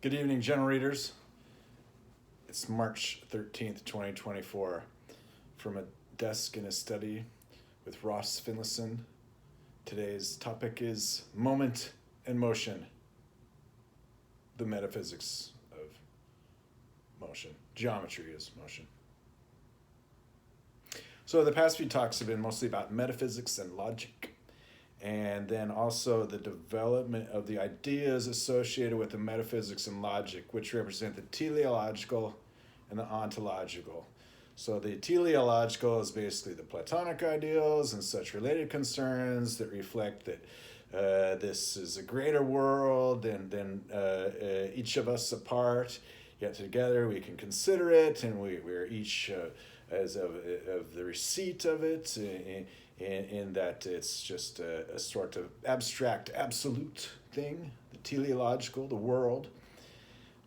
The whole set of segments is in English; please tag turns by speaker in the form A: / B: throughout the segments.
A: Good evening, general readers. It's March 13th, 2024. From a desk in a study with Ross Finlayson. Today's topic is moment and motion. The metaphysics of motion. Geometry is motion. So the past few talks have been mostly about metaphysics and logic, and then also the development of the ideas associated with the metaphysics and logic, which represent the teleological and the ontological. So the teleological is basically the Platonic ideals and such related concerns that reflect that this is a greater world than each of us apart, yet together we can consider it, and we're each as of the receipt of it, in that it's just a sort of abstract, absolute thing, the teleological, the world.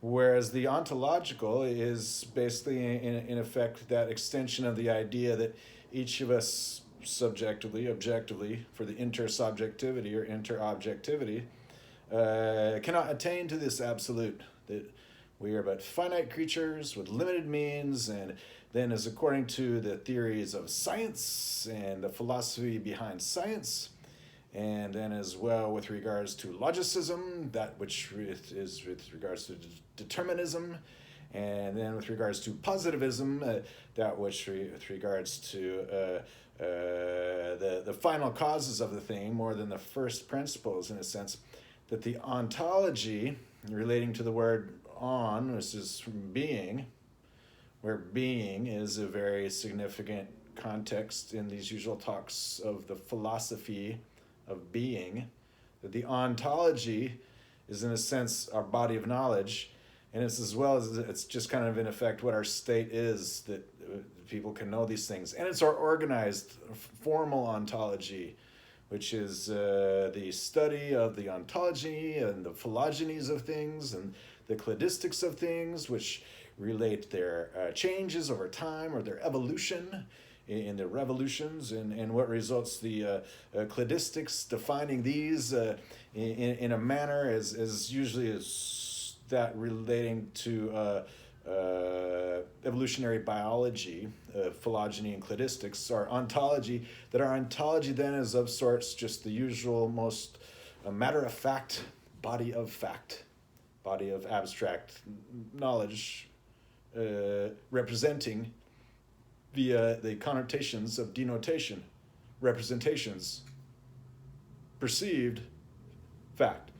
A: Whereas the ontological is basically, in effect, that extension of the idea that each of us subjectively, objectively, for the intersubjectivity or interobjectivity, cannot attain to this absolute, that we are but finite creatures with limited means, and then as according to the theories of science and the philosophy behind science, and then as well with regards to logicism, that which is with regards to determinism, and then with regards to positivism, that which with regards to the final causes of the thing more than the first principles, in a sense, that the ontology relating to the word on, which is from being, where being is a very significant context in these usual talks of the philosophy of being, that the ontology is in a sense our body of knowledge, and it's as well as it's just kind of in effect what our state is, that people can know these things, and it's our organized formal ontology, which is the study of the ontology and the phylogenies of things and the cladistics of things, which relate their changes over time or their evolution in the revolutions, and what results the cladistics defining these in a manner as usually as that relating to evolutionary biology, phylogeny and cladistics, our ontology, that our ontology then is of sorts just the usual most matter-of-fact body of fact, body of abstract knowledge, representing via the connotations of denotation, representations, perceived fact.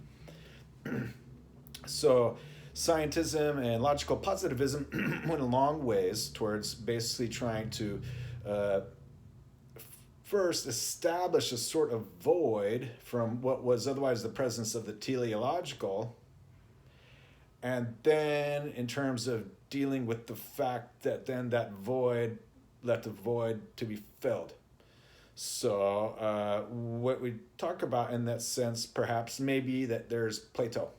A: So scientism and logical positivism went a long ways towards basically trying to first establish a sort of void from what was otherwise the presence of the teleological, and then in terms of dealing with the fact that then that void left a void to be filled. So what we talk about in that sense perhaps may be that there's Plato.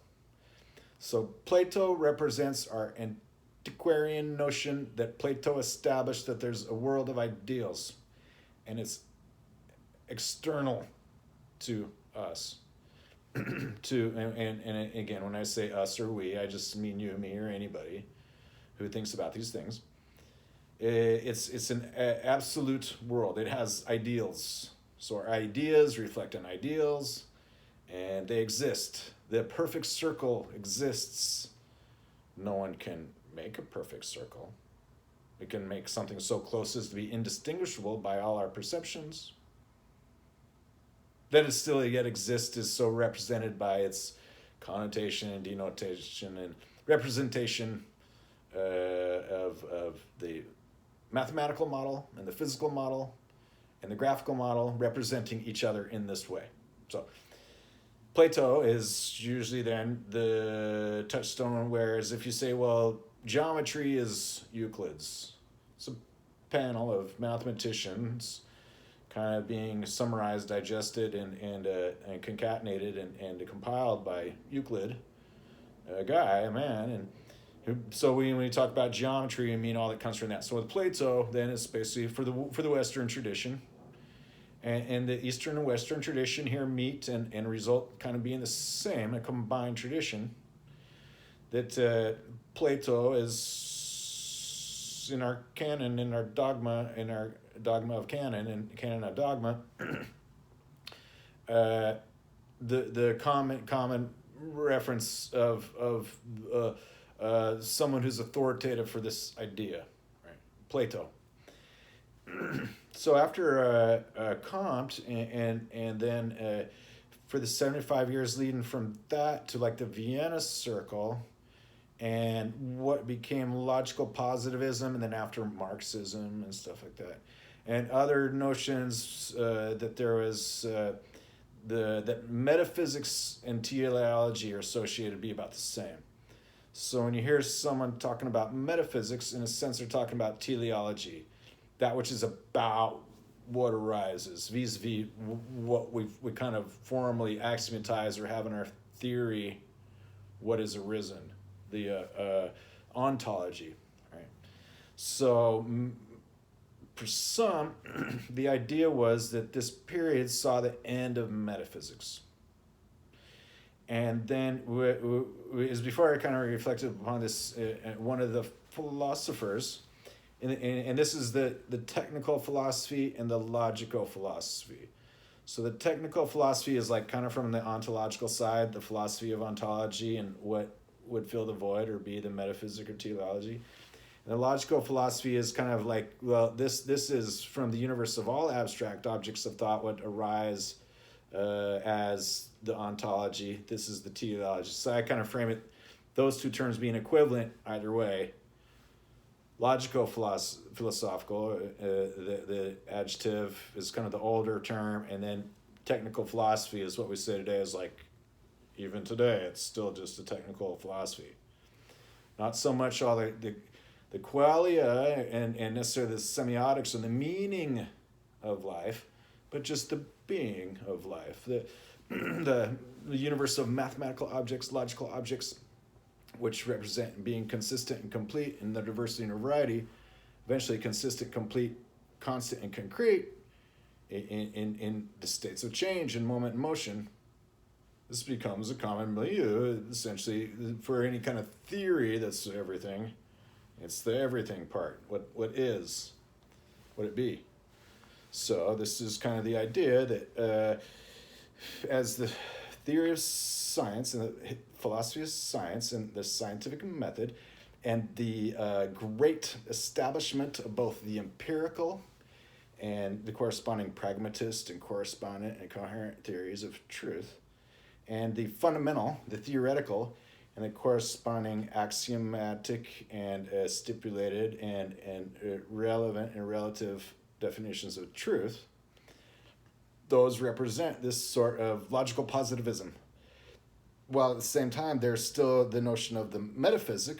A: So Plato represents our antiquarian notion that Plato established that there's a world of ideals, and it's external to us. And again, when I say us or we, I just mean you, me, or anybody who thinks about these things. It's an absolute world. It has ideals. So our ideas reflect on ideals, and they exist. The perfect circle exists. No one can make a perfect circle. We can make something so close as to be indistinguishable by all our perceptions. That it still yet exists is so represented by its connotation and denotation and representation of the mathematical model and the physical model and the graphical model representing each other in this way. So Plato is usually then the touchstone, whereas if you say, well, geometry is Euclid's, it's a panel of mathematicians kind of being summarized, digested, and concatenated and compiled by Euclid, a man, and so when we talk about geometry, we mean all that comes from that. So with Plato, then it's basically for the Western tradition, and the Eastern and Western tradition here meet and result kind of being the same, a combined tradition. that Plato is in our canon, in our dogma of canon and canon of dogma, the common reference of someone who's authoritative for this idea, right? Plato. So after Kant and then for the 75 years leading from that to like the Vienna Circle and what became logical positivism, and then after Marxism and stuff like that, and other notions that there was that metaphysics and teleology are associated to be about the same. So when you hear someone talking about metaphysics, in a sense they're talking about teleology, that which is about what arises, vis-a-vis what we kind of formally axiomatize or have in our theory, what is arisen, the ontology, right? So for some, the idea was that this period saw the end of metaphysics. And then, is before I kind of reflected upon this, one of the philosophers, and this is the technical philosophy and the logico-philosophy. So the technical philosophy is like kind of from the ontological side, the philosophy of ontology and what would fill the void or be the metaphysic or teleology. And the logical philosophy is kind of like, well, this is from the universe of all abstract objects of thought what arise as the ontology. This is the teleology. So I kind of frame it, those two terms being equivalent either way. Logico-philosophical, the adjective is kind of the older term, and then technical philosophy is what we say today is like, even today, it's still just a technical philosophy. Not so much all the qualia and necessarily the semiotics and the meaning of life, but just the being of life. The universe of mathematical objects, logical objects, which represent being consistent and complete in their diversity and variety, eventually consistent, complete, constant, and concrete in the states of change and moment and motion. This becomes a common milieu, essentially, for any kind of theory that's everything. It's the everything part. What is? What it be? So this is kind of the idea that as the theory of science and the philosophy of science and the scientific method and the great establishment of both the empirical and the corresponding pragmatist and correspondent and coherent theories of truth, and the fundamental, the theoretical, and the corresponding axiomatic and stipulated and relevant and relative definitions of truth, those represent this sort of logical positivism. While at the same time, there's still the notion of the metaphysic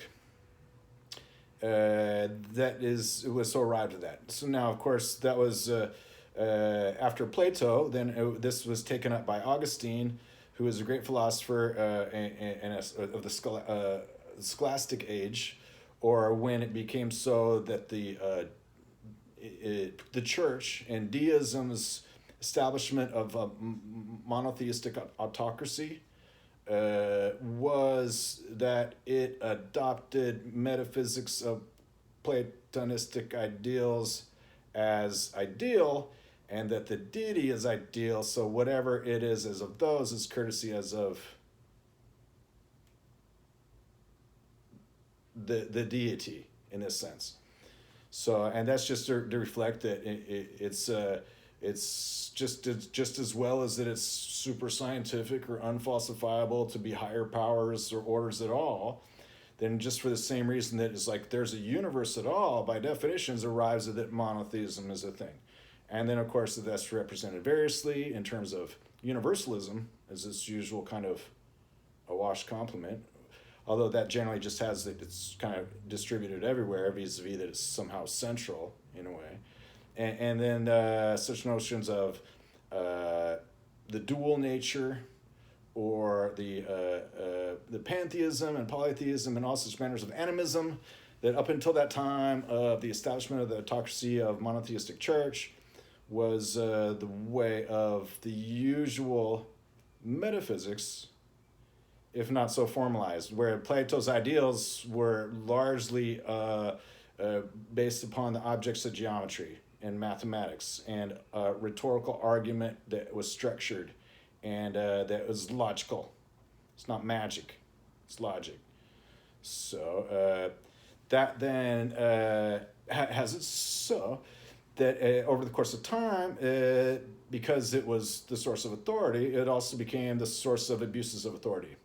A: it was so arrived at that. So now, of course, that was after Plato, then this was taken up by Augustine, who was a great philosopher of the scholastic age, or when it became so that the church and deism's establishment of a monotheistic autocracy was that it adopted metaphysics of Platonistic ideals as ideal, and that the deity is ideal, so whatever it is as of those is courtesy as of the deity in this sense. So, and that's just to reflect that it's just as well as that it's super scientific or unfalsifiable to be higher powers or orders at all, then just for the same reason that it's like there's a universe at all, by definitions arrives at that monotheism is a thing. And then, of course, that's represented variously in terms of universalism as its usual kind of a wash complement, although that generally just has that it's kind of distributed everywhere vis-a-vis that it's somehow central in a way. And then such notions of the dual nature, or the pantheism and polytheism and all such manners of animism, that up until that time of the establishment of the autocracy of monotheistic church was the way of the usual metaphysics if not so formalized, where Plato's ideals were largely based upon the objects of geometry and mathematics and rhetorical argument that was structured and that was logical. It's not magic, it's logic. So that then has it so that over the course of time, because it was the source of authority, it also became the source of abuses of authority.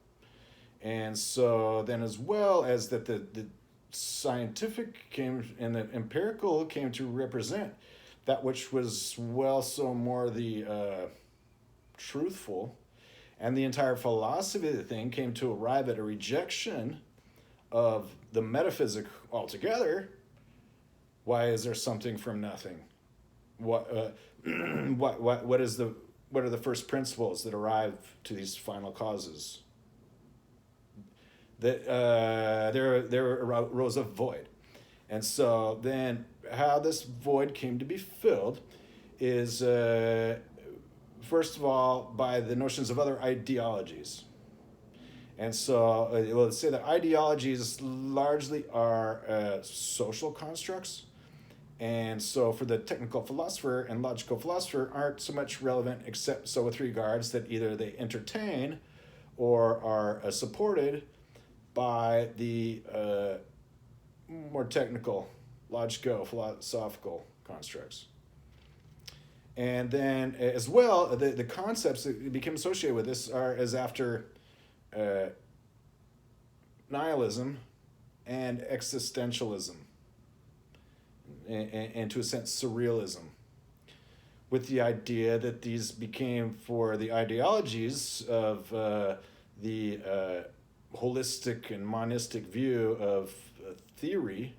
A: And so then, as well as that, the scientific came and the empirical came to represent that which was so more the truthful, and the entire philosophy of the thing came to arrive at a rejection of the metaphysic altogether. Why is there something from nothing? What are the first principles that arrive to these final causes? That there arose a void. And so then how this void came to be filled is first of all by the notions of other ideologies. And so let's say that ideologies largely are social constructs. And so for the technical philosopher and logical philosopher aren't so much relevant, except so with regards that either they entertain or are supported by the more technical logico-philosophical constructs. And then as well, the concepts that became associated with this are as after nihilism and existentialism, and to a sense surrealism, with the idea that these became for the ideologies of the holistic and monistic view of theory,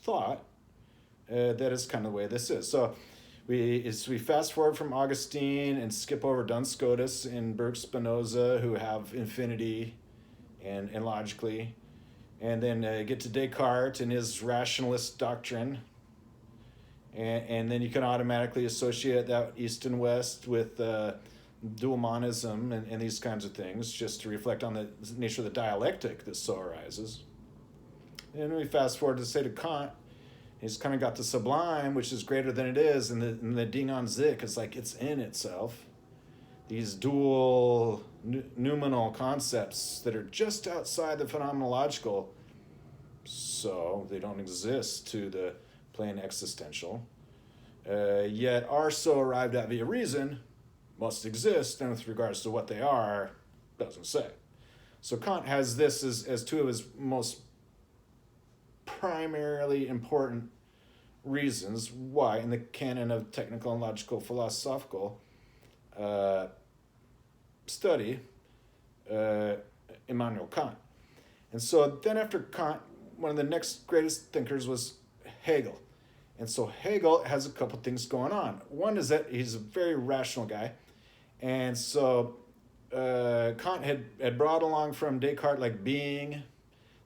A: thought, that is kind of the way this is. So we fast forward from Augustine and skip over Duns Scotus and Berg Spinoza, who have infinity and logically, and then get to Descartes and his rationalist doctrine. And then you can automatically associate that East and West with dual monism and these kinds of things, just to reflect on the nature of the dialectic that so arises. And we fast forward to say to Kant, he's kind of got the sublime, which is greater than it is, and the Ding an sich is like it's in itself. These dual noumenal concepts that are just outside the phenomenological, so they don't exist to the plain existential, yet are so arrived at via reason, must exist, and with regards to what they are, doesn't say. So Kant has this as two of his most primarily important reasons why in the canon of technical and logical philosophical study, Immanuel Kant. And so then after Kant, one of the next greatest thinkers was Hegel. And so Hegel has a couple things going on. One is that he's a very rational guy. And so Kant had brought along from Descartes like being,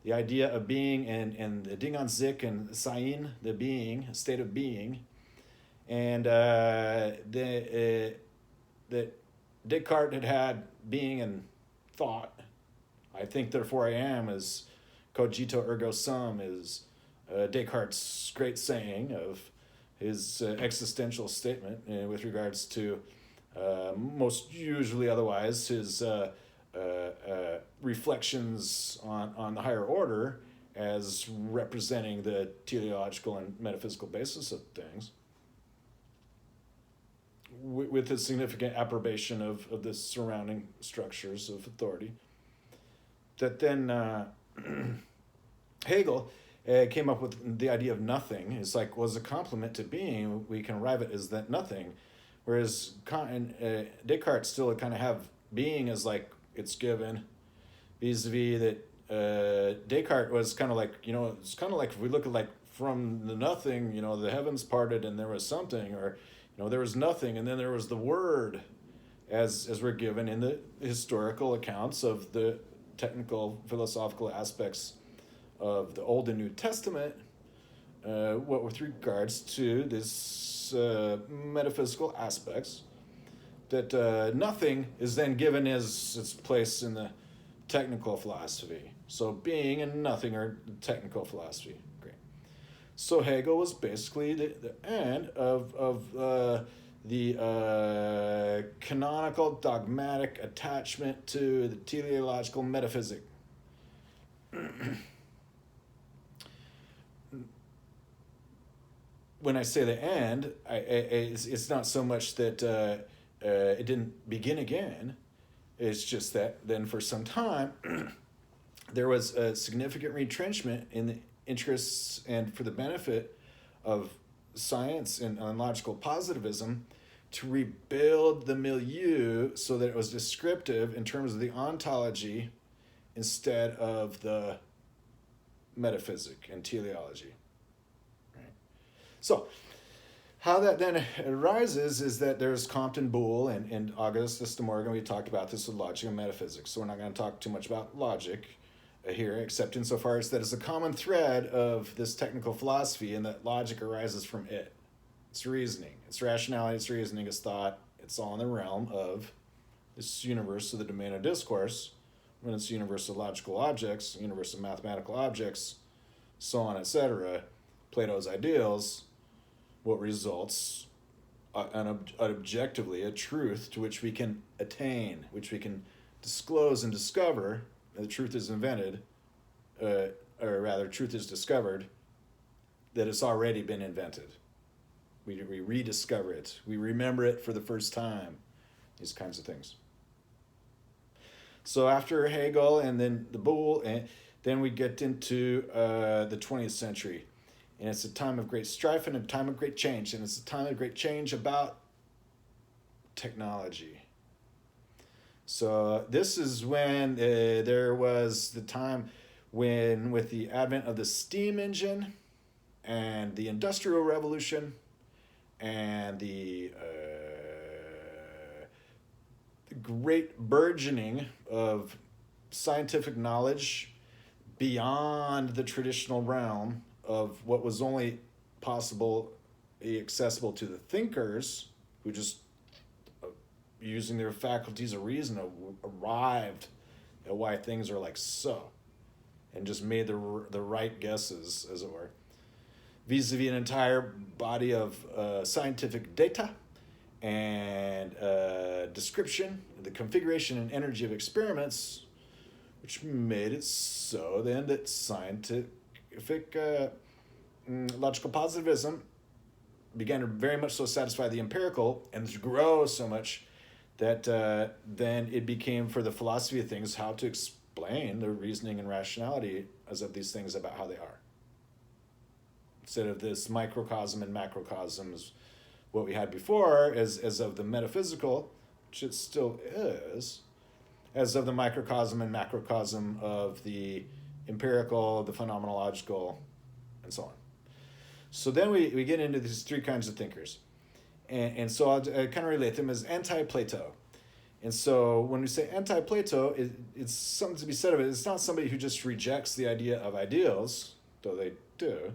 A: the idea of being, and the Ding an sich and sein, the being, state of being. And that Descartes had being and thought. I think, therefore I am, is cogito ergo sum, is Descartes' great saying of his existential statement with regards to most usually otherwise his reflections on the higher order as representing the teleological and metaphysical basis of things, with a significant approbation of the surrounding structures of authority. That then Hegel came up with the idea of nothing. It's like, was a complement to being, we can arrive at is that nothing. Whereas Kant and Descartes still kind of have being as like it's given, vis-a-vis that Descartes was kind of like, it's kind of like if we look at like from the nothing, the heavens parted and there was something, or, there was nothing and then there was the word, as we're given in the historical accounts of the technical philosophical aspects of the Old and New Testament, what with regards to this metaphysical aspects, that nothing is then given as its place in the technical philosophy. So being and nothing are technical philosophy. Great. So Hegel was basically the end of the canonical dogmatic attachment to the teleological metaphysic. When I say the end, it's not so much that it didn't begin again. It's just that then for some time, there was a significant retrenchment in the interests and for the benefit of science and logical positivism to rebuild the milieu so that it was descriptive in terms of the ontology instead of the metaphysic and teleology. Right? So, how that then arises is that there's Comte and Boole and Augustus de Morgan. We talked about this with logic and metaphysics, so we're not going to talk too much about logic here, except insofar as that is a common thread of this technical philosophy, and that logic arises from it. It's reasoning, it's rationality, it's reasoning, it's thought. It's all in the realm of this universe of the domain of discourse, when it's the universe of logical objects, the universe of mathematical objects, so on, etc. Plato's ideals, what results objectively a truth to which we can attain, which we can disclose and discover. The truth is invented, or rather, truth is discovered, that it's already been invented. We rediscover it. We remember it for the first time. These kinds of things. So after Hegel and then the Boole, and then we get into the 20th century. And it's a time of great strife and a time of great change. And it's a time of great change about technology. So this is when there was the time when, with the advent of the steam engine and the Industrial Revolution and the great burgeoning of scientific knowledge beyond the traditional realm of what was only possible, accessible to the thinkers who just, using their faculties of reason, arrived at why things are like so, and just made the right guesses, as it were, vis-a-vis an entire body of scientific data and description, the configuration and energy of experiments, which made it so then that scientific logical positivism began to very much so satisfy the empirical and to grow so much that then it became, for the philosophy of things, how to explain the reasoning and rationality as of these things about how they are. Instead of this microcosm and macrocosm is what we had before, as of the metaphysical, which it still is, as of the microcosm and macrocosm of the empirical, the phenomenological, and so on. So then we get into these three kinds of thinkers. And so I'll kind of relate them as anti-Plato. And so when we say anti-Plato, it's something to be said of it. It's not somebody who just rejects the idea of ideals, though they do.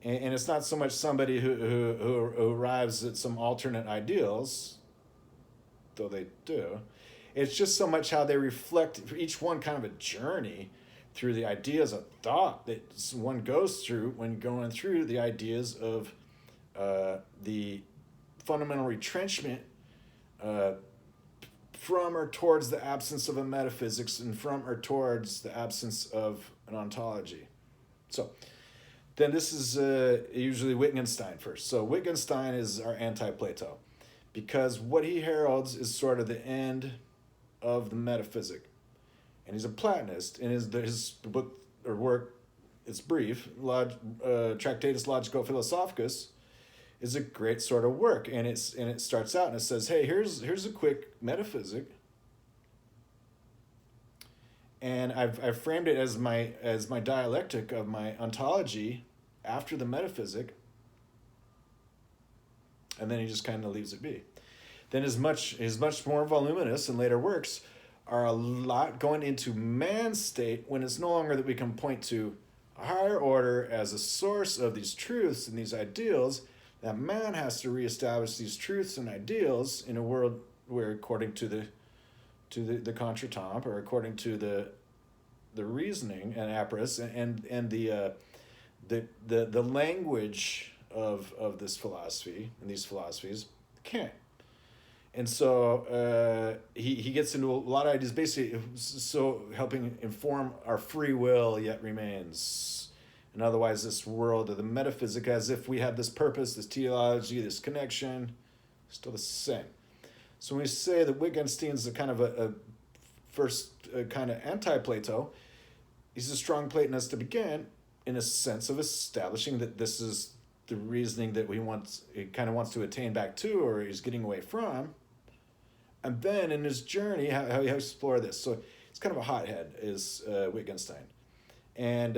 A: And it's not so much somebody who arrives at some alternate ideals, though they do. It's just so much how they reflect, for each one, kind of a journey through the ideas of thought that one goes through when going through the ideas of the fundamental retrenchment from or towards the absence of a metaphysics and from or towards the absence of an ontology. So then this is usually Wittgenstein first. So Wittgenstein is our anti-Plato because what he heralds is sort of the end of the metaphysic. And he's a Platonist, and his book or work, it's brief, Tractatus Logico-Philosophicus, is a great sort of work, and it starts out and it says, hey, here's a quick metaphysic, and I've framed it as my dialectic of my ontology after the metaphysic, and then he just kind of leaves it be. Then his much more voluminous and later works are a lot going into man's state, when it's no longer that we can point to a higher order as a source of these truths and these ideals, that man has to reestablish these truths and ideals in a world where, according to the to the contretemps, or according to the reasoning and apparis and the language of this philosophy and these philosophies, Kant. And so he gets into a lot of ideas, basically, so helping inform our free will yet remains. And otherwise, this world of the metaphysic, as if we have this purpose, this teleology, this connection, still the same. So when we say that Wittgenstein is a kind of a first kind of anti-Plato, he's a strong Platonist to begin, in a sense of establishing that this is the reasoning that he kind of wants to attain back to, or he's getting away from. And then in his journey, how he explore this. So it's kind of a hothead, is Wittgenstein. And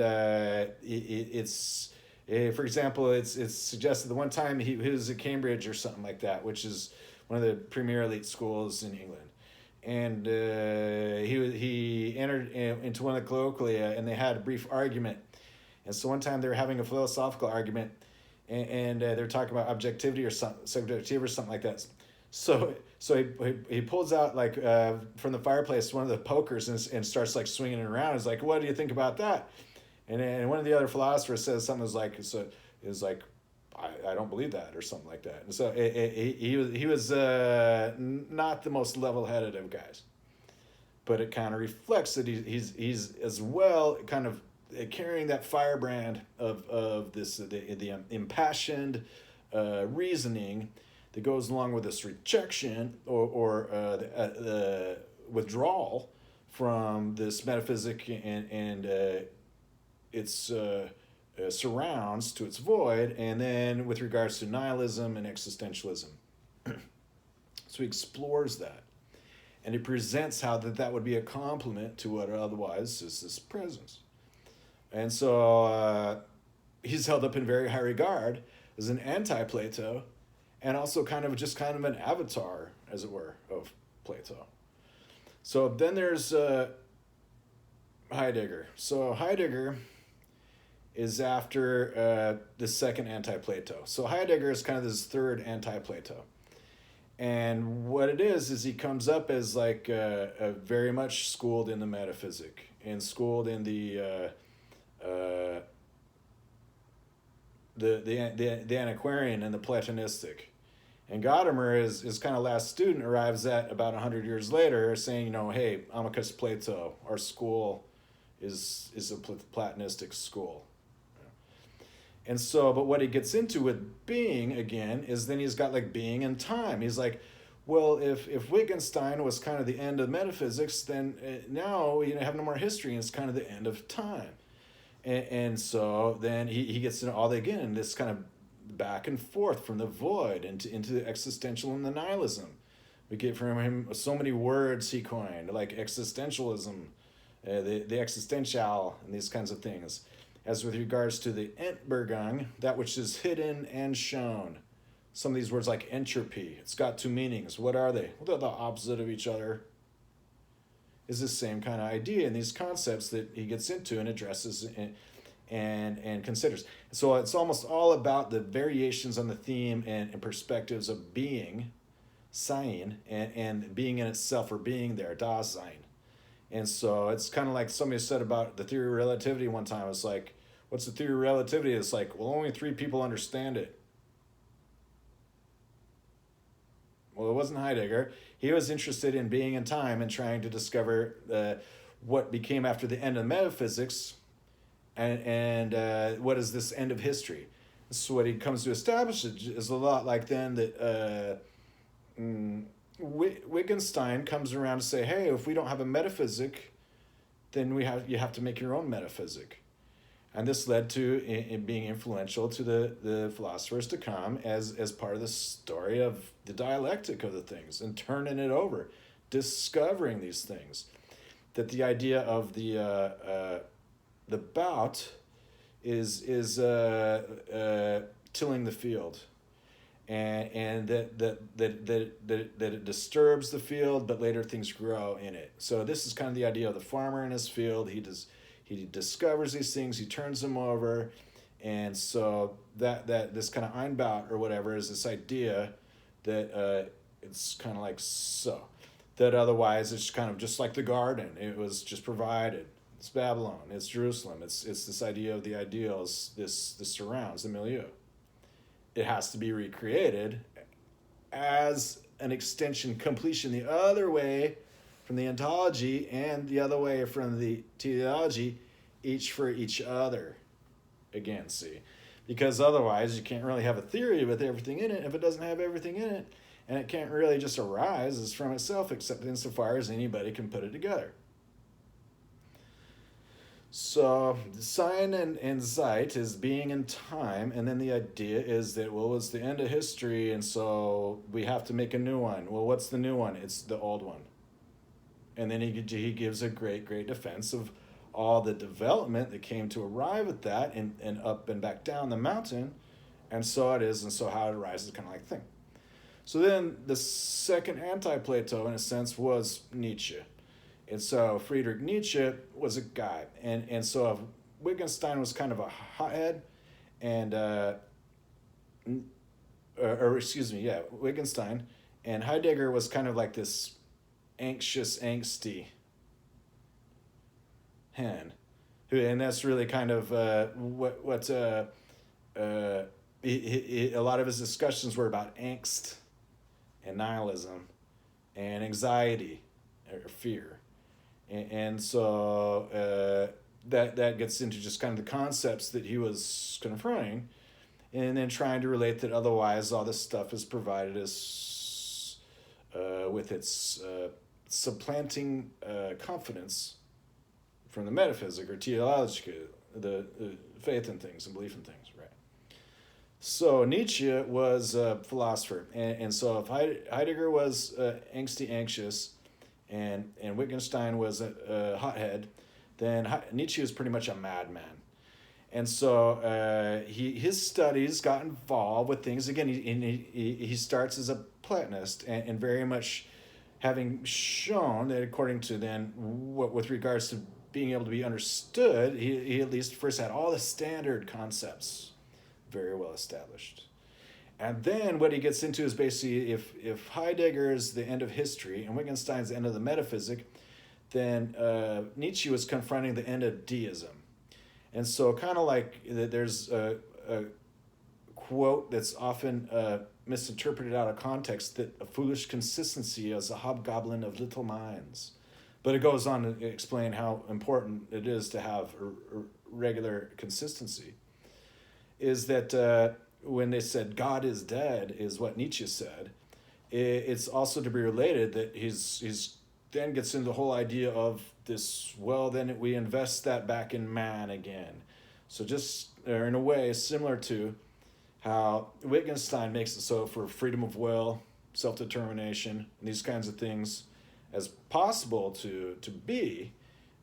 A: it's, for example, it's suggested the one time he was at Cambridge or something like that, which is one of the premier elite schools in England. And he entered into one of the colloquia, and they had a brief argument. And so one time they were having a philosophical argument, and they were talking about objectivity or subjectivity or something like that. So he pulls out like from the fireplace one of the pokers and starts like swinging it around. He's like, "What do you think about that?" And one of the other philosophers says something like, I don't believe that, or something like that. And so he was not the most level-headed of guys, but it kind of reflects that he's as well kind of carrying that firebrand of this the impassioned reasoning that goes along with this rejection or the withdrawal from this metaphysic and its surrounds to its void, and then with regards to nihilism and existentialism. So he explores that, and he presents how that would be a complement to what otherwise is this presence. And so he's held up in very high regard as an anti-Plato, and also kind of an avatar, as it were, of Plato. So then there's Heidegger. So Heidegger is after the second anti-Plato. So Heidegger is kind of this third anti-Plato. And what it is he comes up as like very much schooled in the metaphysic and schooled in the antiquarian and the Platonistic. And Gadamer, his kind of last student, arrives at about 100 years later saying, hey, amicus Plato, our school is a Platonistic school. And so, but what he gets into with being, again, is then he's got like being and time. He's like, well, if Wittgenstein was kind of the end of metaphysics, then now you have no more history, and it's kind of the end of time. And so then he gets into all that again, this kind of back and forth from the void into the existential and the nihilism. We get from him so many words he coined, like existentialism, the existential, and these kinds of things. As with regards to the Entbergung, that which is hidden and shown. Some of these words like entropy, it's got two meanings. What are they? Well, they're the opposite of each other. Is the same kind of idea in these concepts that he gets into and addresses and considers. So it's almost all about the variations on the theme and perspectives of being, sein, and being in itself, or being there, Dasein. And so it's kind of like somebody said about the theory of relativity one time. It's like, what's the theory of relativity? It's like, well, only 3 people understand it. Well, it wasn't Heidegger. He was interested in being and time and trying to discover what became after the end of metaphysics and what is this end of history. So what he comes to establish is a lot like then that Wittgenstein comes around to say, hey, if we don't have a metaphysic, then you have to make your own metaphysic. And this led to in being influential to the philosophers to come as part of the story of the dialectic of the things and turning it over, discovering these things. That the idea of the bout is tilling the field. And that it disturbs the field, but later things grow in it. So this is kind of the idea of the farmer in his field. He discovers these things, he turns them over, and so that this kind of Einbaut or whatever is this idea that it's kind of like so. that otherwise it's kind of just like the garden. It was just provided. It's Babylon, it's Jerusalem, it's this idea of the ideals, this surrounds the milieu. It has to be recreated as an extension, completion the other way from the ontology and the other way from the teleology, each for each other. Again, see, because otherwise you can't really have a theory with everything in it if it doesn't have everything in it, and it can't really just arise as from itself except insofar as anybody can put it together. So sign and sight is being in time, and then the idea is that, well, it's the end of history, and so we have to make a new one. Well, what's the new one? It's the old one. And then he gives a great defense of all the development that came to arrive at that, and up and back down the mountain, and so it is, and so how it arises, kind of like thing. So then the second anti-Plato, in a sense, was Nietzsche. And so Friedrich Nietzsche was a guy. And so Wittgenstein was kind of a hothead, and, Wittgenstein. And Heidegger was kind of like this anxious, angsty hen. And that's really kind of a lot of his discussions were about angst and nihilism and anxiety or fear. And so that gets into just kind of the concepts that he was confronting, and then trying to relate that otherwise all this stuff is provided as with its supplanting confidence from the metaphysic or teleological, the faith in things and belief in things, right? So Nietzsche was a philosopher, and so if Heidegger was angsty, anxious, and Wittgenstein was a hothead, then Nietzsche was pretty much a madman. And so his studies got involved with things. Again, he starts as a Platonist, and very much having shown that according to then, what with regards to being able to be understood, he at least first had all the standard concepts very well established. And then what he gets into is basically if Heidegger is the end of history and Wittgenstein's the end of the metaphysic, then Nietzsche was confronting the end of deism. And so kind of like there's a quote that's often misinterpreted out of context, that a foolish consistency is a hobgoblin of little minds. But it goes on to explain how important it is to have a regular consistency. Is that when they said God is dead, is what Nietzsche said, it's also to be related that he's then gets into the whole idea of this, well, then we invest that back in man again. So just in a way similar to how Wittgenstein makes it so for freedom of will, self-determination, and these kinds of things as possible to be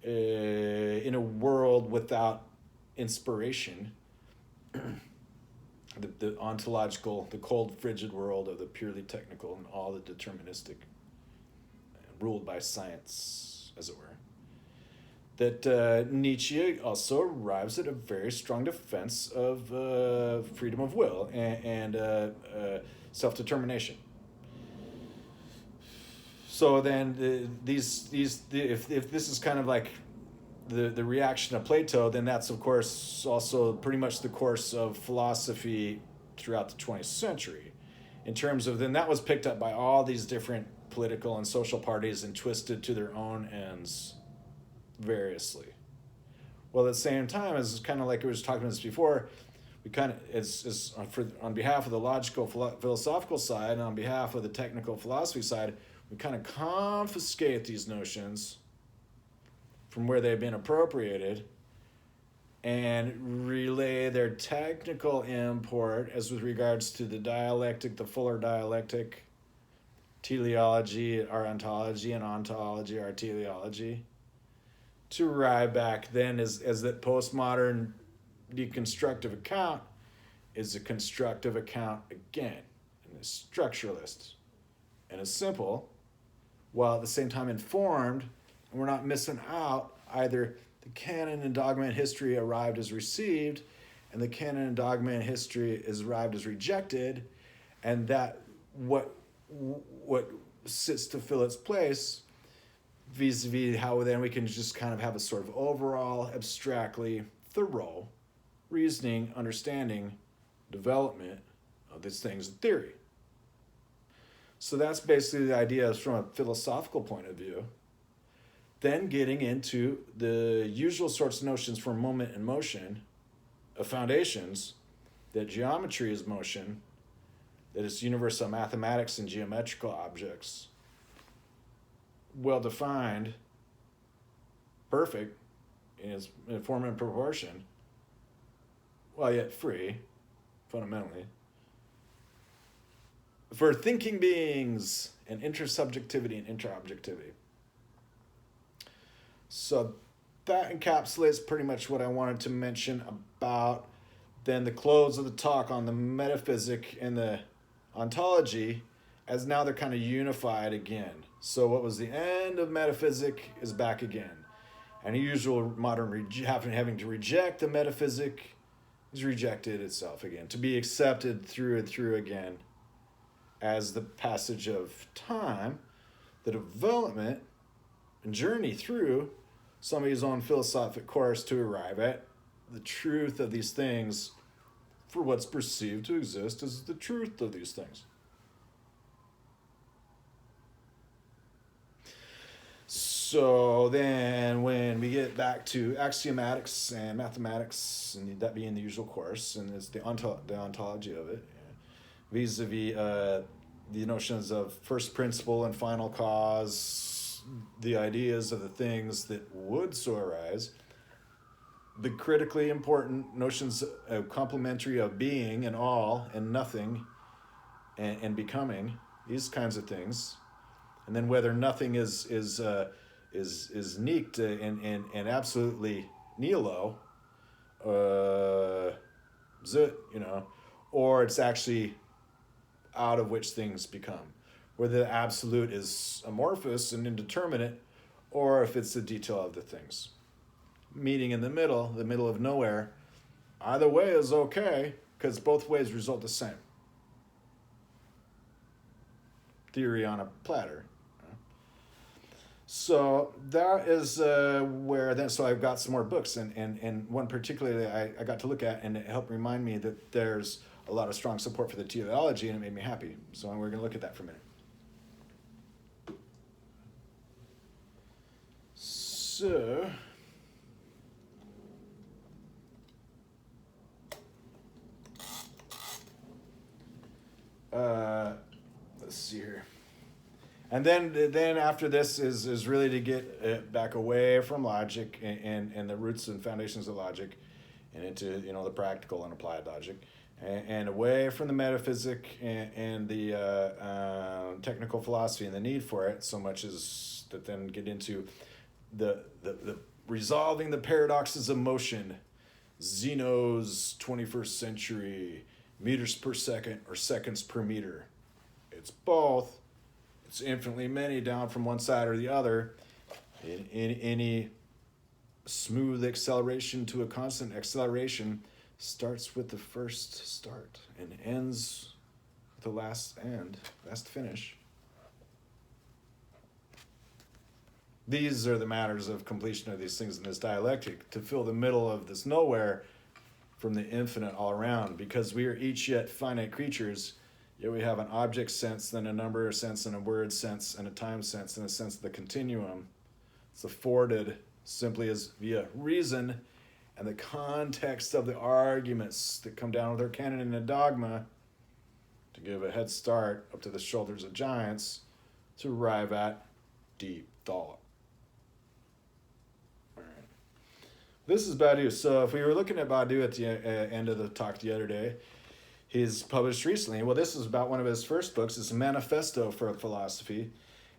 A: in a world without inspiration, the ontological, the cold, frigid world of the purely technical and all the deterministic, ruled by science, as it were. That Nietzsche also arrives at a very strong defense of freedom of will and self-determination. So then if this is kind of like the reaction of Plato, then that's of course also pretty much the course of philosophy throughout the 20th century, in terms of then that was picked up by all these different political and social parties and twisted to their own ends variously. Well, at the same time, as kind of like we were talking about this before, we kind of on behalf of the logical philosophical side and on behalf of the technical philosophy side, we kind of confiscate these notions from where they've been appropriated and relay their technical import as with regards to the dialectic, the fuller dialectic, teleology, our ontology, and ontology, our teleology, to arrive back then as that postmodern deconstructive account is a constructive account again, and is structuralist and is simple, while at the same time informed, and we're not missing out either the canon and dogma and history arrived as received, and the canon and dogma and history is arrived as rejected, and that what sits to fill its place, vis-a-vis how then we can just kind of have a sort of overall, abstractly thorough reasoning, understanding, development of these things in theory. So that's basically the idea from a philosophical point of view. Then getting into the usual sorts of notions for moment and motion, of foundations, that geometry is motion, that it's universal mathematics and geometrical objects, well defined, perfect in its form and proportion, while yet free, fundamentally, for thinking beings, and intersubjectivity and interobjectivity. So that encapsulates pretty much what I wanted to mention about then the close of the talk on the metaphysic and the ontology, as now they're kind of unified again. So what was the end of metaphysic is back again. And the usual modern having to reject the metaphysic is rejected itself again, to be accepted through and through again as the passage of time, the development and journey through somebody's own philosophic course to arrive at the truth of these things for what's perceived to exist as the truth of these things. So then when we get back to axiomatics and mathematics, and that being the usual course, and it's the ontology of it, vis-a-vis the notions of first principle and final cause, the ideas of the things that would so arise, the critically important notions of complementary of being and all and nothing and becoming, these kinds of things, and then whether nothing is neeked and absolutely nihilo, zut, or it's actually out of which things become, whether the absolute is amorphous and indeterminate, or if it's the detail of the things. Meeting in the middle of nowhere, either way is okay, because both ways result the same. Theory on a platter. So that is where then, so I've got some more books, and one particularly I got to look at, and it helped remind me that there's a lot of strong support for the teleology, and it made me happy. So we're going to look at that for a minute. So let's see here. And then after this is really to get back away from logic and the roots and foundations of logic, and into the practical and applied logic, and away from the metaphysic and the technical philosophy and the need for it, so much as that then get into the resolving the paradoxes of motion, Zeno's 21st century meters per second or seconds per meter. It's both. It's infinitely many down from one side or the other. In any smooth acceleration to a constant acceleration starts with the first start and ends with the last finish. These are the matters of completion of these things in this dialectic, to fill the middle of this nowhere from the infinite all around, because we are each yet finite creatures. Yet we have an object sense, then a number sense, and a word sense, and a time sense, and a sense of the continuum. It's afforded simply as via reason and the context of the arguments that come down with our canon and a dogma to give a head start up to the shoulders of giants to arrive at deep thought. All right. This is Badiou. So if we were looking at Badiou at the end of the talk the other day, he's published recently. Well, this is about one of his first books. It's a manifesto for philosophy.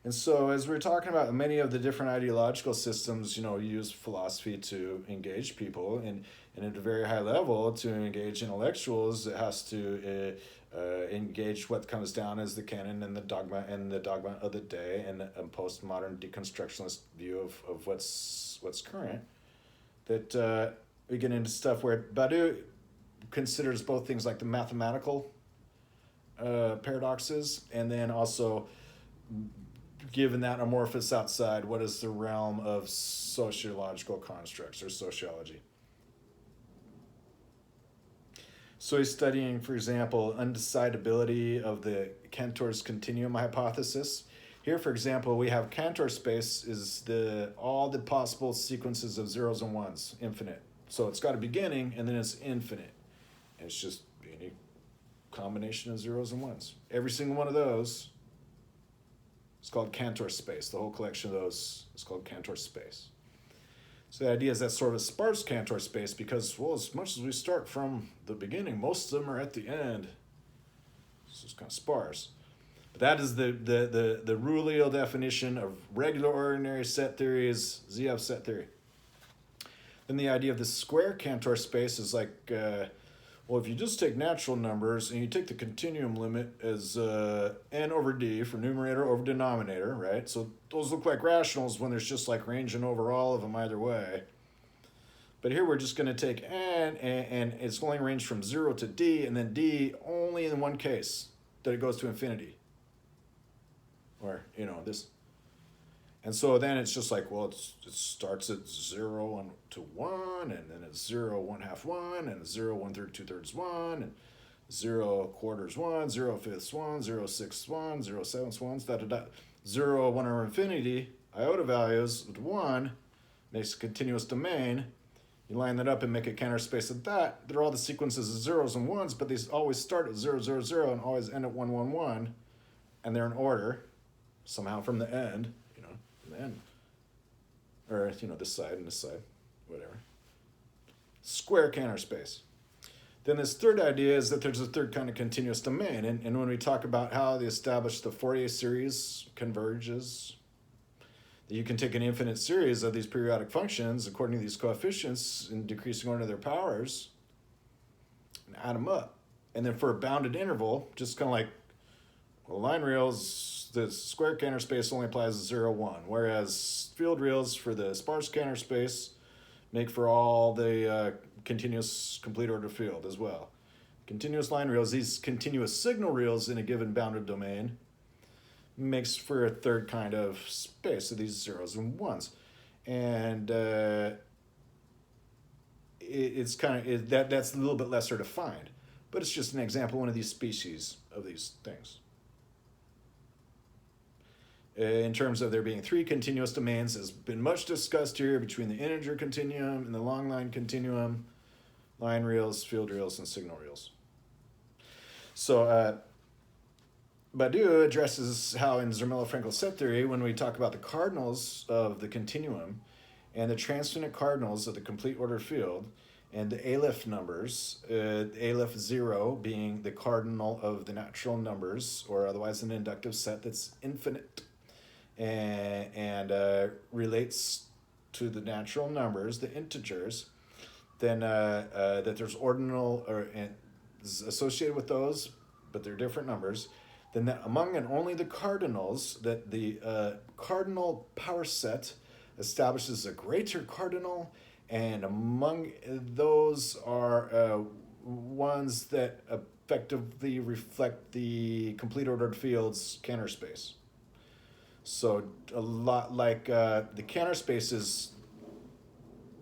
A: And so as we're talking about many of the different ideological systems, use philosophy to engage people, and at a very high level to engage intellectuals, it has to engage what comes down as the canon and the dogma of the day, and a postmodern deconstructionist view of what's current. That we get into stuff where Badiou considers both things like the mathematical paradoxes, and then also given that amorphous outside, what is the realm of sociological constructs or sociology? So he's studying, for example, undecidability of the Cantor's continuum hypothesis. Here, for example, we have Cantor space is all the possible sequences of zeros and ones, infinite. So it's got a beginning and then it's infinite. And it's just any combination of zeros and ones. Every single one of those is called Cantor space. The whole collection of those is called Cantor space. So the idea is that's sort of a sparse Cantor space because, well, as much as we start from the beginning, most of them are at the end. So it's kind of sparse. But that is the Rulio definition of regular ordinary set theories, ZF set theory. Then the idea of the square Cantor space is like, well, if you just take natural numbers and you take the continuum limit as n over d for numerator over denominator, right? So those look like rationals when there's just like ranging over all of them either way. But here we're just going to take n and it's only ranged from 0 to d, and then d only in one case, that it goes to infinity. Or, this. And so then it's just like, well, it starts at 0 to 1, and then it's 0, 1/2, 1, and 0, 1/3, 2/3, 1, and 0 quarters 1, 0 fifths 1, 0 sixths 1, 0 sevenths 1, 0, 1 over infinity, iota values with 1, makes a continuous domain. You line that up and make a Cantor space of that. They're all the sequences of zeros and ones, but they always start at 0, 0, 0, and always end at 1, 1, 1, and they're in order, somehow from the end. End. Or, this side and this side, whatever. Square Cantor space. Then this third idea is that there's a third kind of continuous domain. And when we talk about how they establish the Fourier series converges, that you can take an infinite series of these periodic functions according to these coefficients in decreasing order of their powers and add them up. And then for a bounded interval, just kind of like, well, line reals, the square Cantor space only applies to 0, 1, whereas field reals for the sparse Cantor space make for all the continuous complete order field as well. Continuous line reals, these continuous signal reals in a given bounded domain, makes for a third kind of space of these zeros and ones. And it's kind of, that's a little bit lesser defined, but it's just an example, one of these species of these things. In terms of there being three continuous domains, has been much discussed here between the integer continuum and the long line continuum, line reals, field reals, and signal reals. So Badiou addresses how in Zermelo-Fraenkel set theory, when we talk about the cardinals of the continuum and the transfinite cardinals of the complete order field, and the Aleph numbers, Aleph 0 being the cardinal of the natural numbers, or otherwise an inductive set that's infinite, and relates to the natural numbers, the integers, then that there's ordinal or is associated with those, but they're different numbers, then that among and only the cardinals, that the cardinal power set establishes a greater cardinal, and among those are ones that effectively reflect the complete ordered field's Cantor space. So a lot like the Cantor space is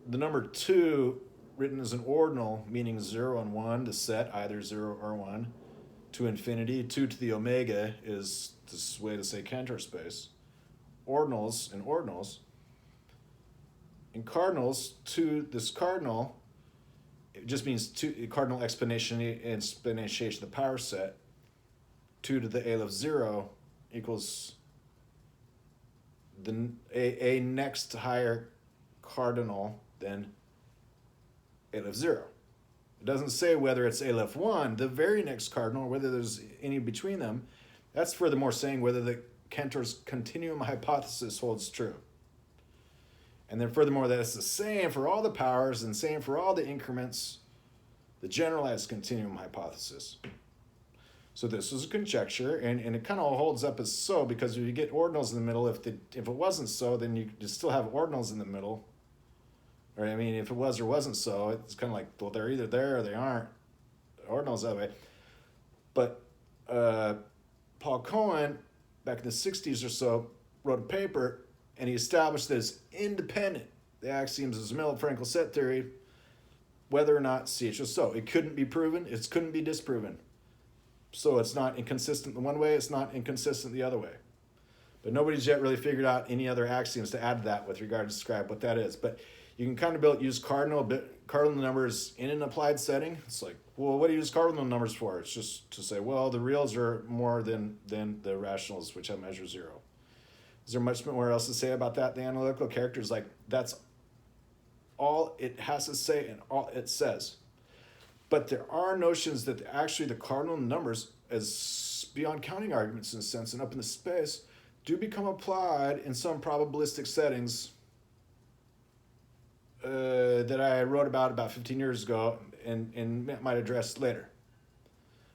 A: the number 2 written as an ordinal, meaning 0 and 1, the set either 0 or 1, to infinity. 2 to the omega is this way to say Cantor space. Ordinals and ordinals. In cardinals, this cardinal, it just means cardinal exponentiation of the power set. 2 to the Aleph 0 equals a next higher cardinal than Aleph 0. It doesn't say whether it's Aleph 1, the very next cardinal, or whether there's any between them. That's furthermore saying whether the Cantor's continuum hypothesis holds true. And then furthermore, that's the same for all the powers and same for all the increments, the generalized continuum hypothesis. So this is a conjecture, and it kind of holds up as so, because if you get ordinals in the middle, if it wasn't so, then you still have ordinals in the middle. Or I mean, if it was or wasn't so, it's kind of like, well, they're either there or they aren't. Ordinals that way. But Paul Cohen back in the 60s or so, wrote a paper, and he established that it's independent, the axioms of Zermelo-Fraenkel set theory, whether or not CH was so. It couldn't be proven, it couldn't be disproven. So it's not inconsistent the one way, it's not inconsistent the other way. But nobody's yet really figured out any other axioms to add to that with regard to describe what that is. But you can kind of use cardinal numbers in an applied setting. It's like, well, what do you use cardinal numbers for? It's just to say, well, the reals are more than the rationals, which have measure 0. Is there much more else to say about that? The analytical character is like, that's all it has to say and all it says. But there are notions that actually the cardinal numbers, as beyond counting arguments in a sense and up in the space, do become applied in some probabilistic settings that I wrote about 15 years ago and might address later.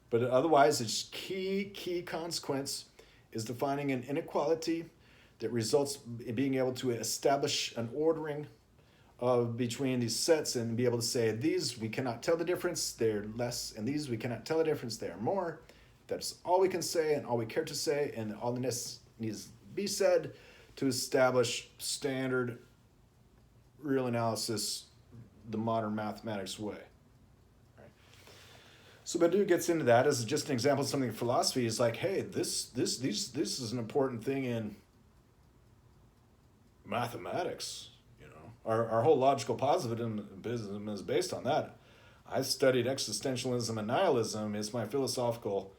A: But otherwise, its key consequence is defining an inequality that results in being able to establish an ordering of between these sets and be able to say, these we cannot tell the difference, they're less, and these we cannot tell the difference, they are more. That's all we can say and all we care to say, and all that needs to be said to establish standard real analysis the modern mathematics way. Right. So Badiou gets into that as just an example of something in philosophy. Is like, hey, this is an important thing in mathematics. Our whole logical positivism is based on that. I studied existentialism and nihilism. It's my philosophical,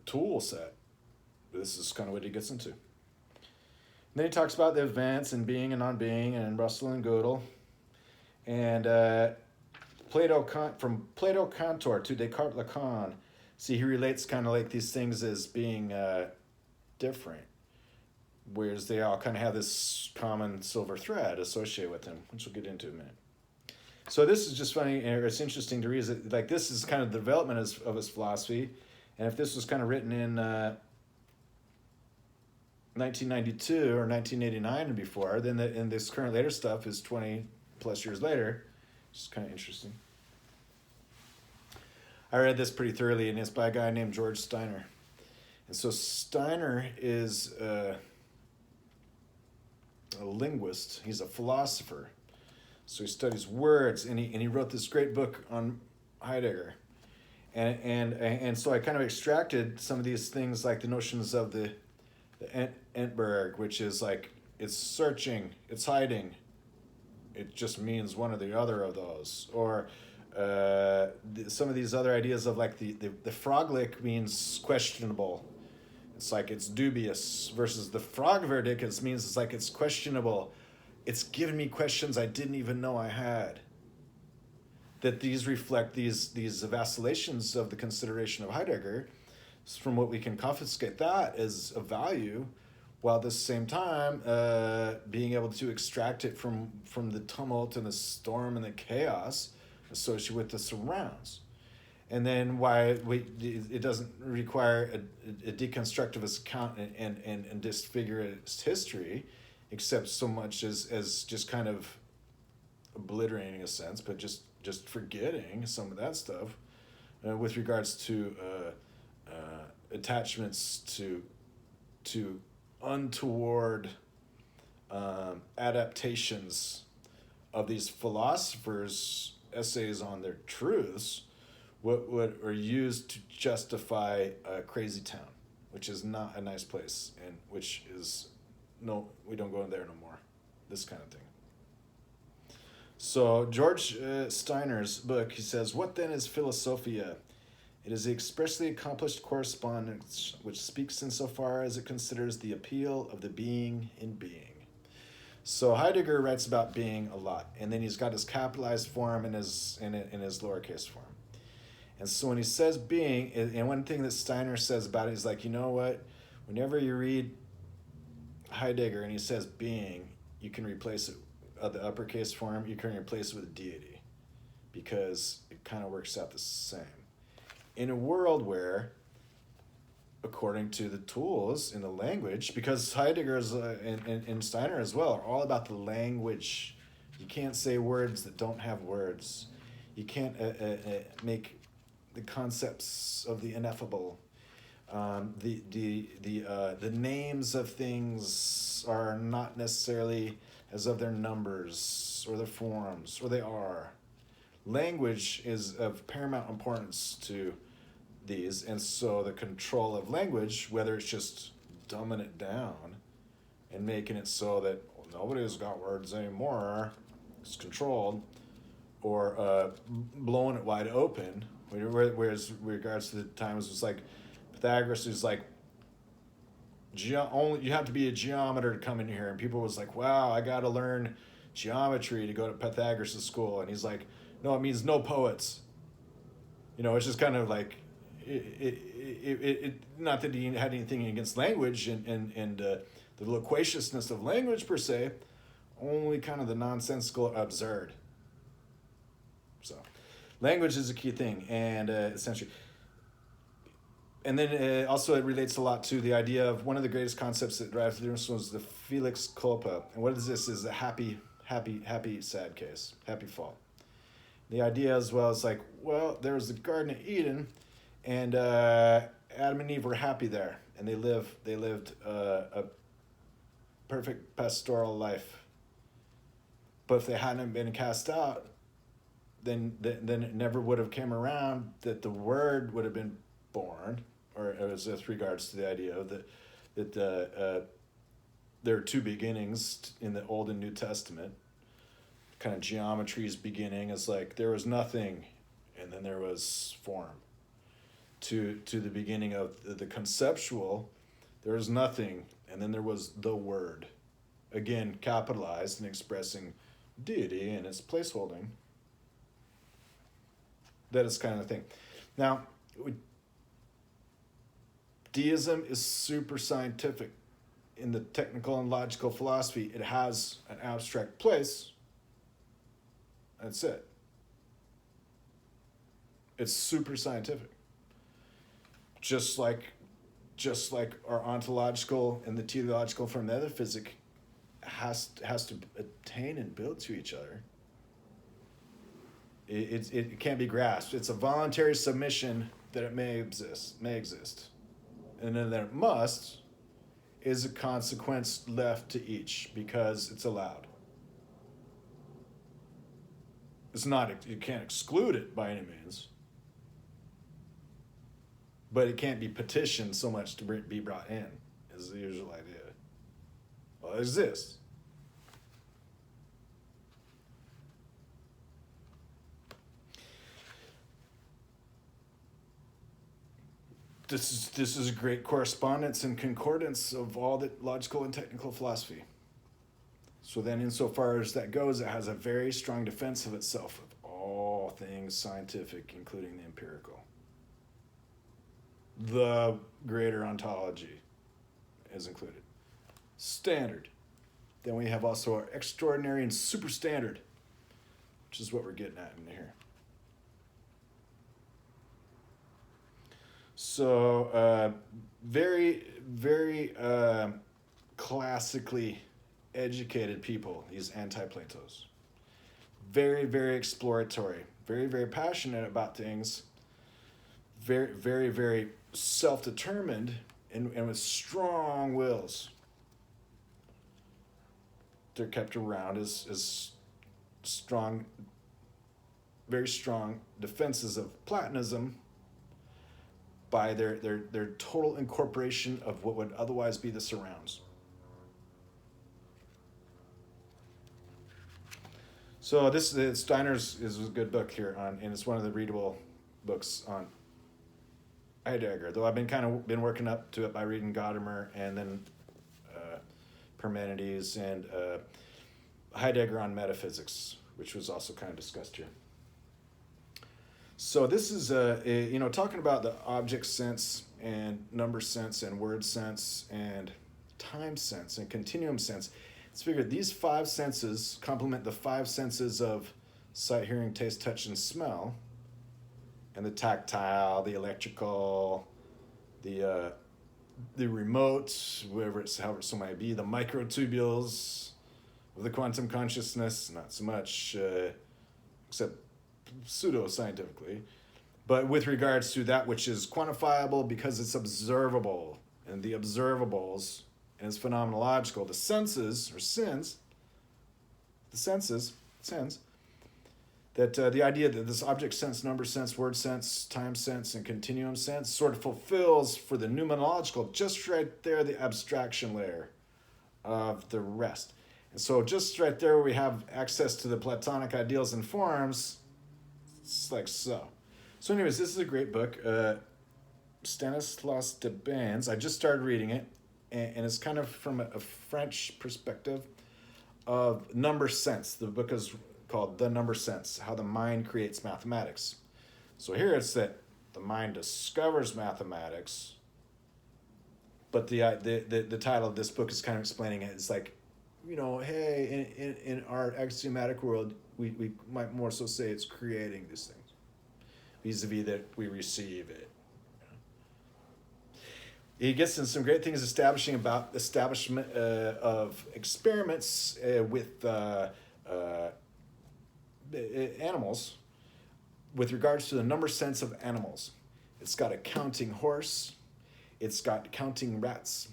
A: tool set. This is kind of what he gets into. And then he talks about the events and being and non-being and Russell and Gödel. And from Plato Cantor to DesCartes Lacan, see, he relates kind of like these things as being different. Whereas they all kind of have this common silver thread associated with them, which we'll get into in a minute. So this is just funny, and it's interesting to read. Like, this is kind of the development of his philosophy, and if this was kind of written in 1992 or 1989 and before, then and this current later stuff is 20 plus years later. It's kind of interesting. I read this pretty thoroughly, and it's by a guy named George Steiner. And so Steiner is a linguist. He's a philosopher. So he studies words, and he wrote this great book on Heidegger. And so I kind of extracted some of these things, like the notions of the Entberg, which is like, it's searching, it's hiding. It just means one or the other of those. Or some of these other ideas of like the Fraglich means questionable. It's like it's dubious, versus the Fragwürdig means it's like it's questionable. It's given me questions I didn't even know I had. That these reflect these vacillations of the consideration of Heidegger, from what we can confiscate that as a value, while at the same time being able to extract it from the tumult and the storm and the chaos associated with the surrounds. And then why it doesn't require a deconstructivist account and disfigure its history, except so much as just kind of obliterating a sense, but just forgetting some of that stuff with regards to attachments to untoward adaptations of these philosophers' essays on their truths, what are used to justify Crazy Town, which is not a nice place, and which is we don't go in there no more. This kind of thing. So George Steiner's book, he says, "What then is philosophia? It is the expressly accomplished correspondence which speaks insofar as it considers the appeal of the being in being." So Heidegger writes about being a lot, and then he's got his capitalized form and his lowercase form. And so when he says being, and one thing that Steiner says about it is like, you know what? Whenever you read Heidegger and he says being, you can replace it, the uppercase form, you can replace it with deity, because it kind of works out the same. In a world where, according to the tools in the language, because Heidegger and Steiner as well are all about the language. You can't say words that don't have words. You can't make the concepts of the ineffable. The names of things are not necessarily as of their numbers or their forms, or they are. Language is of paramount importance to these, and so the control of language, whether it's just dumbing it down and making it so that nobody's got words anymore, it's controlled, or blowing it wide open, whereas regards to the times it's like Pythagoras is like, only you have to be a geometer to come in here, and people was like, wow, I got to learn geometry to go to Pythagoras' school, and he's like, no, it means no poets. It's just kind of like, not that he had anything against language and the loquaciousness of language per se, only kind of the nonsensical absurd. So language is a key thing, and essentially, and then also it relates a lot to the idea of one of the greatest concepts that drives the difference was the felix culpa. And what is this? Is a happy, sad case, happy fault. The idea as well is like, well, there was the Garden of Eden, and Adam and Eve were happy there, and they lived a perfect pastoral life. But if they hadn't been cast out, then it never would have came around that the Word would have been born, or as with regards to the idea of that there are two beginnings in the Old and New Testament. Kind of geometry's beginning is like there was nothing, and then there was form. To the beginning of the conceptual, there was nothing, and then there was the Word, again capitalized and expressing deity and its placeholding. That is kind of the thing. Now, deism is super scientific. In the technical and logical philosophy, it has an abstract place. That's it. It's super scientific. Just like our ontological and the teleological from metaphysic has to attain and build to each other. It can't be grasped. It's a voluntary submission that it may exist. And then that it must is a consequence left to each because it's allowed. It's not, you can't exclude it by any means, but it can't be petitioned so much to be brought in, is the usual idea. Well, it exists. This is a great correspondence and concordance of all the logical and technical philosophy. So then insofar as that goes, it has a very strong defense of itself of all things scientific, including the empirical. The greater ontology is included. Standard. Then we have also our extraordinary and superstandard, which is what we're getting at in here. So very, very classically educated people, these anti-Platos. Very, very exploratory. Very, very passionate about things. Very, very, very self-determined and with strong wills. They're kept around as strong, very strong defenses of Platonism by their total incorporation of what would otherwise be the surrounds. So Steiner's is a good book here on, and it's one of the readable books on Heidegger. Though I've been working up to it by reading Gadamer and then Parmenides and Heidegger on metaphysics, which was also kind of discussed here. So this is talking about the object sense and number sense and word sense and time sense and continuum sense. It's figured these five senses complement the five senses of sight, hearing, taste, touch, and smell, and the tactile, the electrical, the remote, however so might be, the microtubules of the quantum consciousness, not so much, except pseudo-scientifically, but with regards to that which is quantifiable because it's observable, and the observables, and it's phenomenological, the senses, or sins, the senses, that the idea that this object sense, number sense, word sense, time sense, and continuum sense sort of fulfills for the noumenological, just right there, the abstraction layer of the rest. And so just right there where we have access to the Platonic ideals and forms, it's like so. So anyways, this is a great book. Stanislas Deban's. I just started reading it, and it's kind of from a French perspective of number sense. The book is called The Number Sense, How the Mind Creates Mathematics. So here it's that the mind discovers mathematics, but the title of this book is kind of explaining it. It's like, hey, in our axiomatic world, we might more so say it's creating these things, vis-a-vis that we receive it. He gets into some great things establishment of experiments with animals with regards to the number sense of animals. It's got a counting horse. It's got counting rats.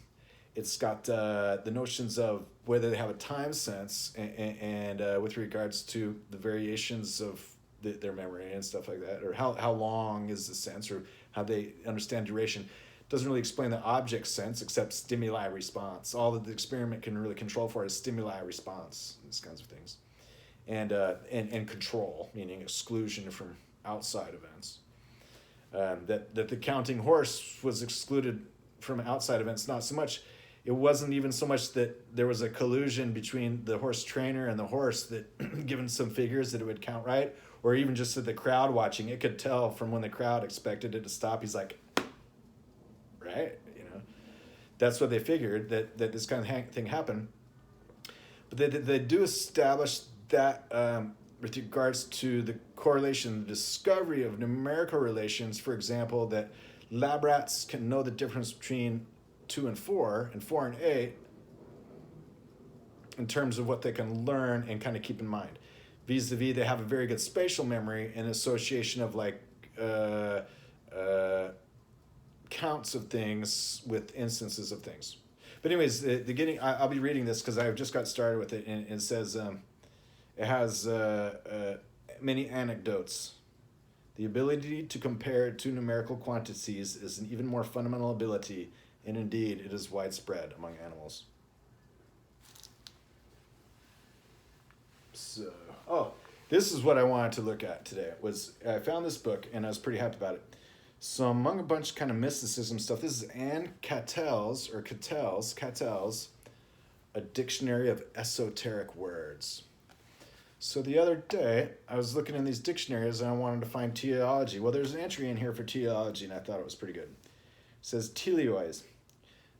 A: It's got the notions of whether they have a time sense and with regards to the variations of their memory and stuff like that, or how long is the sense, or how they understand duration. Doesn't really explain the object sense except stimuli response. All that the experiment can really control for is stimuli response, these kinds of things. And control, meaning exclusion from outside events. That the counting horse was excluded from outside events, not so much, it wasn't even so much that there was a collusion between the horse trainer and the horse that given some figures that it would count right, or even just that the crowd watching, it could tell from when the crowd expected it to stop, he's like, right? That's what they figured, that this kind of thing happened. But they do establish that with regards to the correlation, the discovery of numerical relations, for example, that lab rats can know the difference between 2 and 4 and 4 and 8 in terms of what they can learn and kind of keep in mind. Vis-a-vis, they have a very good spatial memory and association of counts of things with instances of things. But anyways, I'll be reading this because I've just got started with it, and it says it has many anecdotes. The ability to compare two numerical quantities is an even more fundamental ability, and indeed it is widespread among animals. So, this is what I wanted to look at today. I found this book and I was pretty happy about it. So among a bunch of kind of mysticism stuff, this is Anne Cattell's, A Dictionary of Esoteric Words. So the other day, I was looking in these dictionaries and I wanted to find teleology. Well, there's an entry in here for teleology, and I thought it was pretty good. It says, teleois,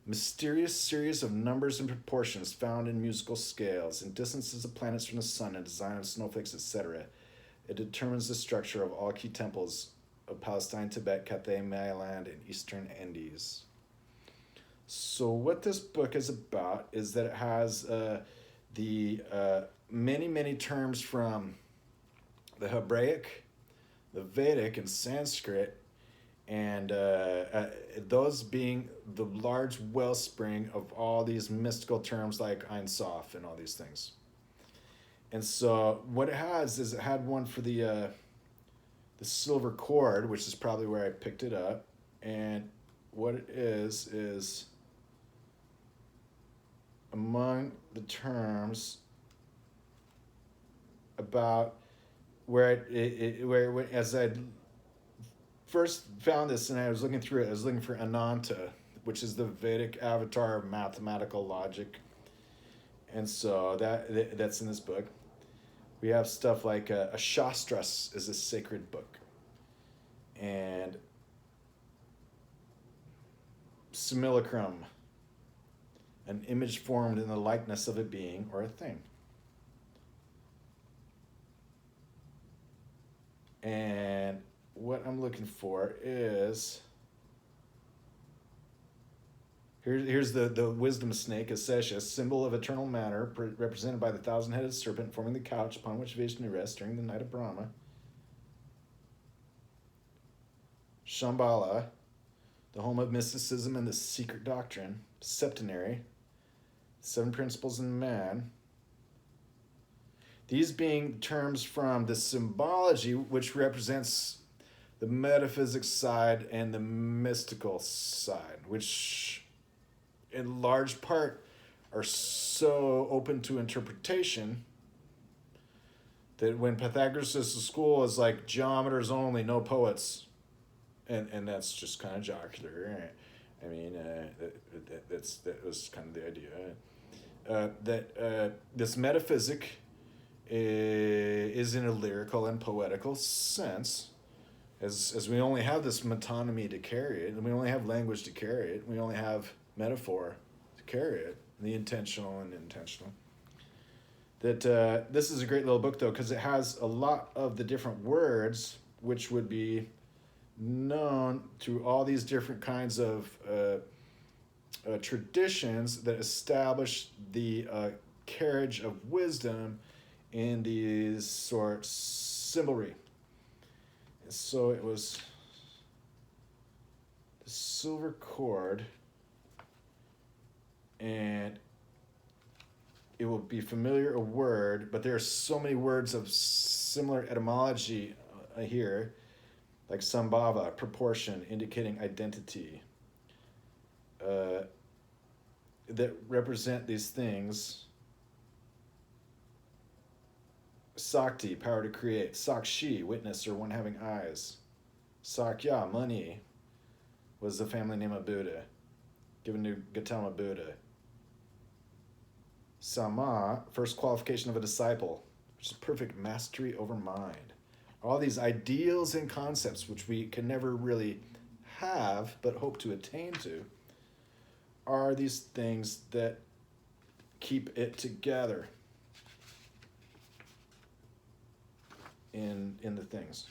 A: mysterious series of numbers and proportions found in musical scales, in distances of planets from the sun, and design of snowflakes, etc. It determines the structure of all key temples of Palestine, Tibet, Cathay, Mailand, and Eastern Andes. So what this book is about is that it has the many terms from the Hebraic, the Vedic, and Sanskrit, and those being the large wellspring of all these mystical terms like Ein Sof and all these things. And so what it has is it had one for the silver cord, which is probably where I picked it up, and what it is among the terms about where as I first found this and I was looking through it, I was looking for Ananta, which is the Vedic avatar of mathematical logic, and so that's in this book. We have stuff like a Shastras is a sacred book, and simulacrum, an image formed in the likeness of a being or a thing. And what I'm looking for is, here's the wisdom snake, a sesh, a symbol of eternal matter, represented by the thousand-headed serpent forming the couch upon which Vishnu rests during the night of Brahma. Shambhala, the home of mysticism and the secret doctrine, septenary, seven principles in man. These being terms from the symbology, which represents the metaphysics side and the mystical side, which in large part are so open to interpretation that when Pythagoras' school is like geometers only, no poets, and that's just kind of jocular. I mean, that was kind of the idea. That this metaphysic is in a lyrical and poetical sense, as we only have this metonymy to carry it, and we only have language to carry it, we only have metaphor to carry it, the intentional and intentional. That this is a great little book, though, because it has a lot of the different words which would be known through all these different kinds of traditions that establish the carriage of wisdom in these sorts symbolry. So it was the silver cord, and it will be familiar a word, but there are so many words of similar etymology here, like sambhava, proportion, indicating identity, that represent these things. Sakti, power to create. Sakshi, witness or one having eyes. Sakya, money, was the family name of Buddha, given to Gautama Buddha. Sama, first qualification of a disciple, which is perfect mastery over mind. All these ideals and concepts, which we can never really have but hope to attain to, are these things that keep it together in the things.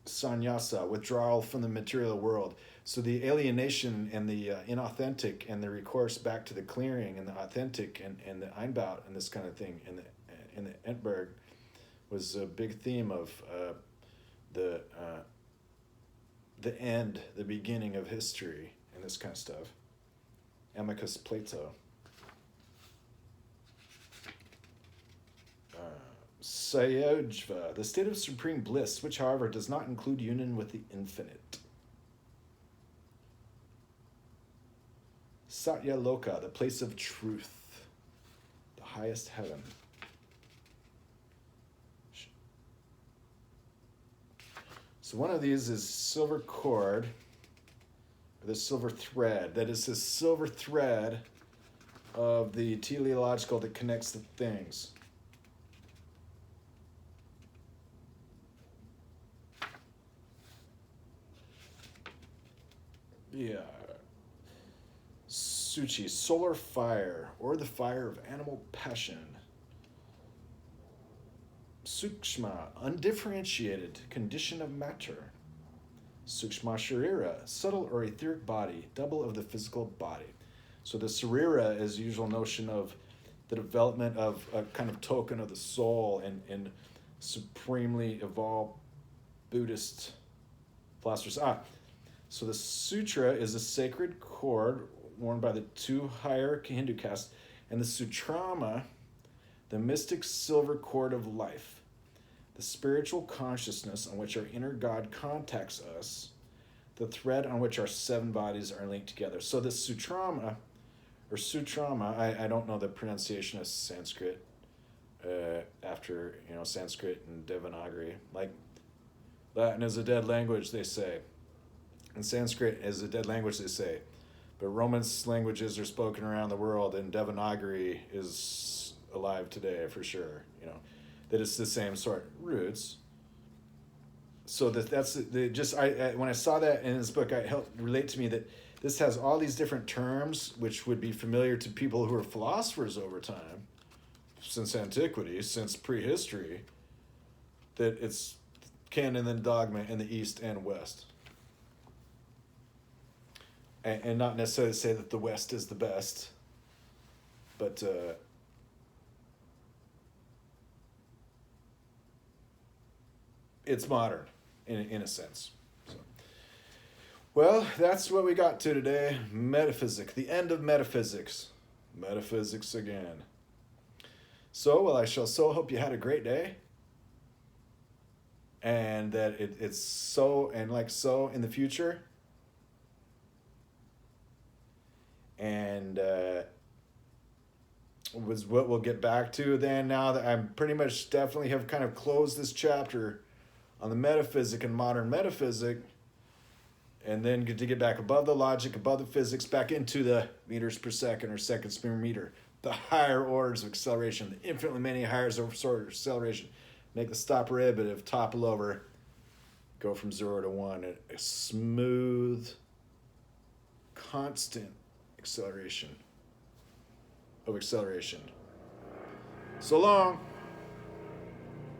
A: Sannyasa, withdrawal from the material world. So the alienation and the inauthentic and the recourse back to the clearing and the authentic and the Einbaut and this kind of thing in the Entberg was a big theme of the end, the beginning of history and this kind of stuff. Amicus Plato. Sayojva, the state of supreme bliss, which, however, does not include union with the infinite. Satya Loka, the place of truth, the highest heaven. So one of these is silver cord, or the silver thread. That is the silver thread of the teleological that connects the things. Yeah. Suchi, solar fire, or the fire of animal passion. Sukshma, undifferentiated condition of matter. Sukshma Sharira, subtle or etheric body, double of the physical body. So the Sarira is the usual notion of the development of a kind of token of the soul in supremely evolved Buddhist philosophers. So the sutra is a sacred cord worn by the two higher Hindu castes, and the sutrama, the mystic silver cord of life, the spiritual consciousness on which our inner God contacts us, the thread on which our seven bodies are linked together. So the sutrama, or sutrama, I don't know the pronunciation of Sanskrit, after, Sanskrit and Devanagari. Like, Latin is a dead language, they say. And Sanskrit is a dead language, they say. But Romance languages are spoken around the world, and Devanagari is alive today for sure. That it's the same sort roots. So that's when I saw that in this book, it helped relate to me that this has all these different terms which would be familiar to people who are philosophers over time, since antiquity, since prehistory. That it's canon and dogma in the East and West. And not necessarily say that the West is the best, but it's modern in a sense. So, well, that's what we got to today. Metaphysic, the end of metaphysics. Metaphysics again. So, well, I shall so hope you had a great day. And that it's so and like so in the future. And was what we'll get back to then, now that I'm pretty much definitely have kind of closed this chapter on the metaphysic and modern metaphysic, and then to get back above the logic, above the physics, back into the meters per second or seconds per meter, the higher orders of acceleration, the infinitely many higher orders of acceleration, make the stop prohibitive, topple over, go from 0 to 1, a smooth, constant acceleration of acceleration. So long.